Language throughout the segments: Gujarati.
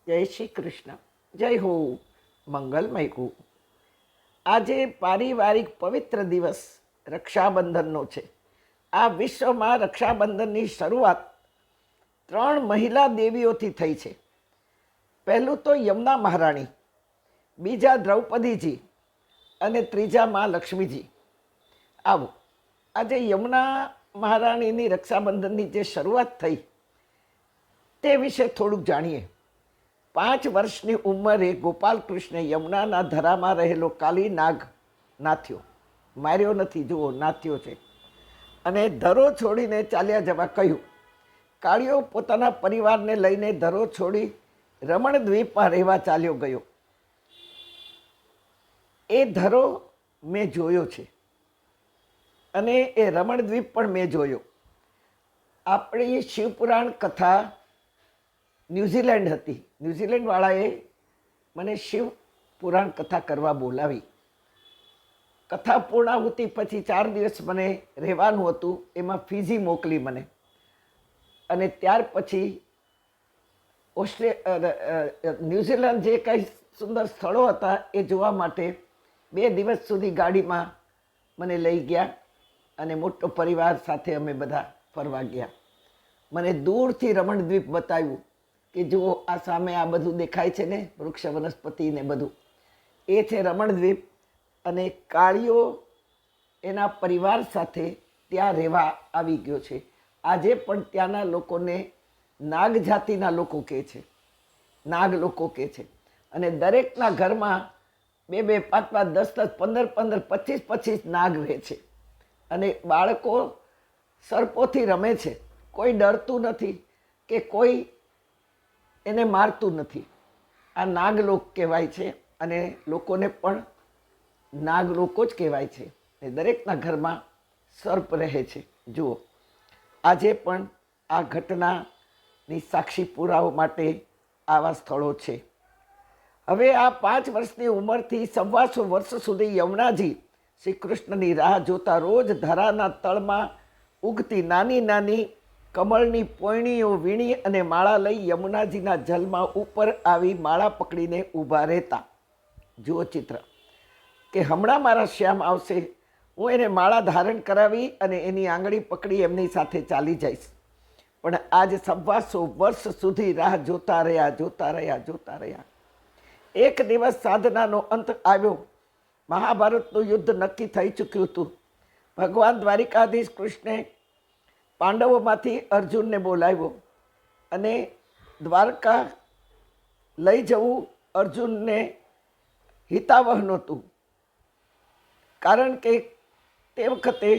જય શ્રી કૃષ્ણ. જય હો મંગલમય હો. આજે પારિવારિક પવિત્ર દિવસ રક્ષાબંધનનો છે. આ વિશ્વમાં રક્ષાબંધનની શરૂઆત 3 મહિલા દેવીઓથી થઈ છે. પહેલું તો યમુના મહારાણી, બીજા દ્રૌપદીજી અને ત્રીજા માં લક્ષ્મીજી. આવો આજે યમુના મહારાણીની રક્ષાબંધનની જે શરૂઆત થઈ તે વિશે થોડુંક જાણીએ. 5 વર્ષની ઉંમરે ગોપાલકૃષ્ણે યમુનાના ધરામાં રહેલો કાલી નાગ નાથ્યો. માર્યો નથી, જુઓ, નાથ્યો છે. અને ધરો છોડીને ચાલ્યા જવા કહ્યું. કાળિયો પોતાના પરિવારને લઈને ધરો છોડી રમણદ્વીપમાં રહેવા ચાલ્યો ગયો. એ ધરો મેં જોયો છે અને એ રમણદ્વીપ પણ મેં જોયો. આપણી શિવપુરાણ કથા ન્યૂઝીલેન્ડ હતી. ન્યૂઝીલેન્ડવાળાએ મને શિવ પુરાણ કથા કરવા બોલાવી. કથા પૂર્ણાહુતિ પછી 4 દિવસ મને રહેવાનું હતું. એમાં ફીજી મોકલી મને. અને ત્યાર પછી ન્યૂઝીલેન્ડ જે કંઈ સુંદર સ્થળો હતા એ જોવા માટે 2 દિવસ સુધી ગાડીમાં મને લઈ ગયા અને મોટો પરિવાર સાથે અમે બધા ફરવા ગયા. મને દૂરથી રમણદ્વીપ બતાવ્યું કે જુઓ, આ સામે આ બધું દેખાય છે ને, વૃક્ષ વનસ્પતિ ને બધું, એ છે રમણદ્વીપ. અને કાળિયો એના પરિવાર સાથે ત્યાં રહેવા આવી ગયો છે. આજે પણ ત્યાંના લોકોને નાગ જાતિના લોકો કહે છે, નાગ લોકો કહે છે. અને દરેકના ઘરમાં 2-2, 5-5, 10-10, 15-15, 25-25 નાગ રહે છે. અને બાળકો સર્પોથી રમે છે. કોઈ ડરતું નથી કે કોઈ એને મારતું નથી. આ નાગલોક કહેવાય છે અને લોકોને પણ નાગલોકો જ કહેવાય છે. એ દરેકના ઘરમાં સર્પ રહે છે. જુઓ, આજે પણ આ ઘટનાની સાક્ષી પુરાવો માટે આવા સ્થળો છે. હવે આ 5 વર્ષની ઉંમરથી 125 વર્ષ સુધી યમુનાજી શ્રી કૃષ્ણની રાહ જોતા રોજ ધરાના તળમાં ઉગતી નાની નાની કમળની પોયણીઓ વીણી અને માળા લઈ યમુનાજીના જલમાં ઉપર આવી માળા પકડીને ઊભા રહેતા. જુઓ ચિત્ર, કે હમણાં મારા શ્યામ આવશે, હું એને માળા ધારણ કરાવી અને એની આંગળી પકડી એમની સાથે ચાલી જઈશ. પણ આજ 125 વર્ષ સુધી રાહ જોતા રહ્યા. એક દિવસ સાધનાનો અંત આવ્યો. મહાભારતનું યુદ્ધ નક્કી થઈ ચૂક્યું હતું. ભગવાન દ્વારિકાધીશ કૃષ્ણે પાંડવોમાંથી અર્જુનને બોલાવ્યો અને દ્વારકા લઈ જવું અર્જુનને હિતાવહ નહોતું. કારણ કે તે વખતે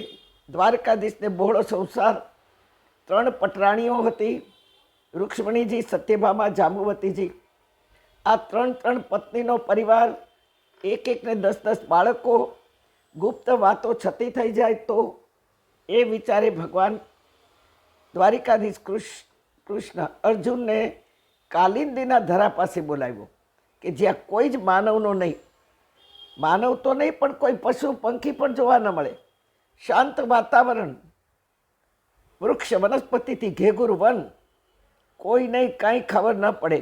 દ્વારકાધીશને બહોળો સંસાર, 3 પટરાણીઓ હતી, રૂક્ષ્મણીજી, સત્યભામા, જાંબુવતીજી. આ 3 પત્નીનો પરિવાર, એકને 10 બાળકો, ગુપ્ત વાતો છતી થઈ જાય તો એ વિચારે ભગવાન દ્વારિકાધીશ કૃષ્ણ અર્જુનને કાલિંદીના ધરા પાસે બોલાવ્યો કે જ્યાં કોઈ જ માનવનો નહીં, માનવ તો નહીં પણ કોઈ પશુ પંખી પણ જોવા ન મળે, શાંત વાતાવરણ, વૃક્ષ વનસ્પતિથી ઘેઘૂર વન, કોઈ નહીં, કાંઈ ખબર ન પડે.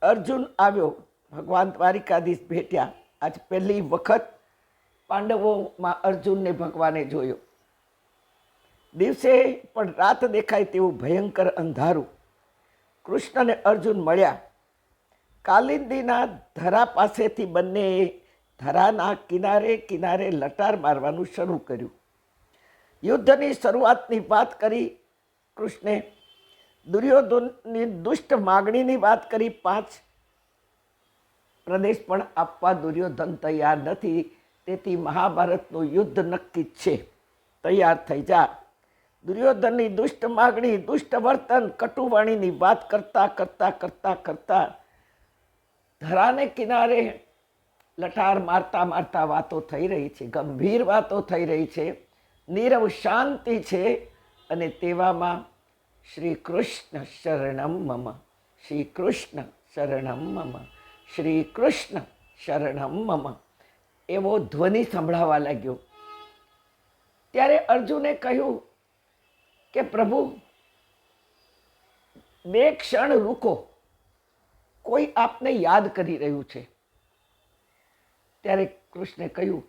અર્જુન આવ્યો, ભગવાન દ્વારિકાધીશ ભેટ્યા. આજ પહેલી વખત પાંડવોમાં અર્જુનને ભગવાને જોયો. દિવસે પણ રાત દેખાય તેવું ભયંકર અંધારું. કૃષ્ણ અને અર્જુન મળ્યા. કાલિંદીના ધરા પાસેથી બંને ધરાના કિનારે લટાર મારવાનું શરૂ કર્યું. યુદ્ધની શરૂઆતની વાત કરી કૃષ્ણે. દુર્યોધનની દુષ્ટ માગણીની વાત કરી. 5 પ્રદેશ પણ આપવા દુર્યોધન તૈયાર નથી. તેથી મહાભારતનું યુદ્ધ નક્કી છે, તૈયાર થઈ જા. દુર્યોધનની દુષ્ટ માગણી, દુષ્ટ વર્તન, કટુવાણીની વાત કરતા ધરાને કિનારે લટાર મારતા વાતો થઈ રહી છે. ગંભીર વાતો થઈ રહી છે. નીરવ શાંતિ છે. અને તેવામાં શ્રી કૃષ્ણ શરણમ મમ, શ્રી કૃષ્ણ શરણમ મમ, શ્રી કૃષ્ણ શરણમ મમ એવો ધ્વનિ સંભળાવા લાગ્યો. ત્યારે અર્જુને કહ્યું કે પ્રભુ, 2 ક્ષણ રૂકો. કોઈ આપને યાદ કરી રહ્યું છે. ત્યારે કૃષ્ણે કહ્યું,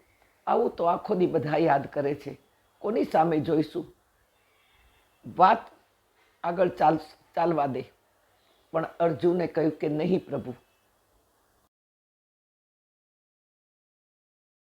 આવું તો આખો દી બધા યાદ કરે છે, કોની સામે જોઈશું? વાત આગળ ચાલવા દે. પણ અર્જુને કહ્યું કે નહીં પ્રભુ,